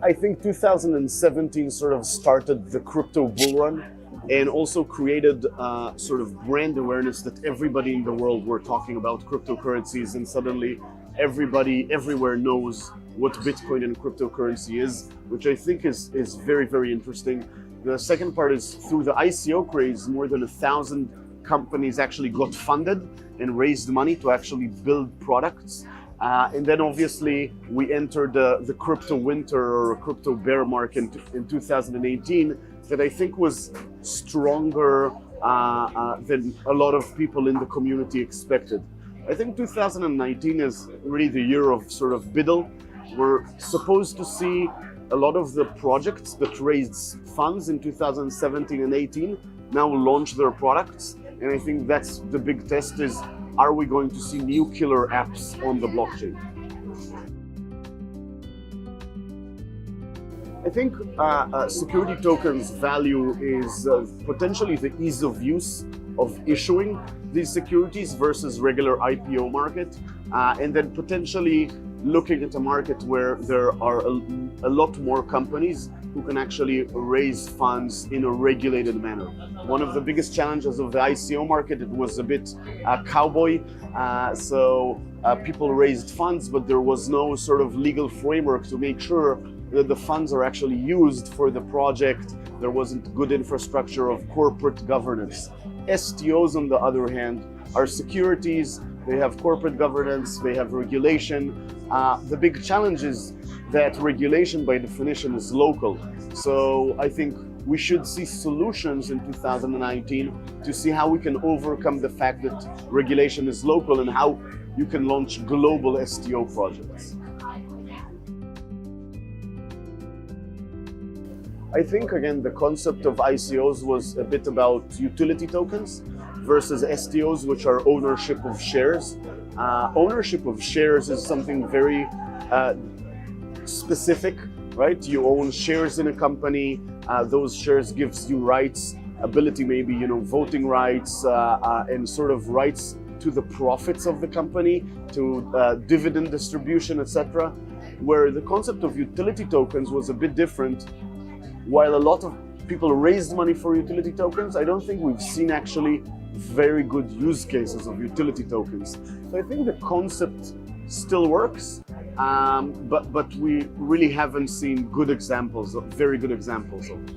I think 2017 sort of started the crypto bull run and also created sort of brand awareness that everybody in the world were talking about cryptocurrencies, and suddenly everybody everywhere knows what Bitcoin and cryptocurrency is, which I think is very, very interesting. The second part is through the ICO craze, more than 1,000 companies actually got funded and raised money to actually build products. And then obviously we entered the crypto winter or crypto bear market in 2018 that I think was stronger than a lot of people in the community expected. I think 2019 is really the year of sort of biddle. We're supposed to see a lot of the projects that raised funds in 2017 and 18 now launch their products. And I think that's the big test is, are we going to see new killer apps on the blockchain? I think security tokens value is potentially the ease of use of issuing these securities versus regular IPO market, and then potentially looking at a market where there are a lot more companies who can actually raise funds in a regulated manner. One of the biggest challenges of the ICO market, it was a bit cowboy, so people raised funds, but there was no sort of legal framework to make sure that the funds are actually used for the project. There wasn't good infrastructure of corporate governance. STOs, on the other hand, are securities. They have corporate governance, they have regulation. The big challenge is that regulation by definition is local. So I think we should see solutions in 2019 to see how we can overcome the fact that regulation is local and how you can launch global STO projects. I think, again, the concept of ICOs was a bit about utility tokens versus STOs, which are ownership of shares. Ownership of shares is something very specific, right? You own shares in a company, those shares gives you rights, ability maybe, voting rights, and sort of rights to the profits of the company, to dividend distribution, etc. Where the concept of utility tokens was a bit different. While a lot of people raised money for utility tokens, I don't think we've seen actually very good use cases of utility tokens. So I think the concept still works, but we really haven't seen good examples, very good examples of it.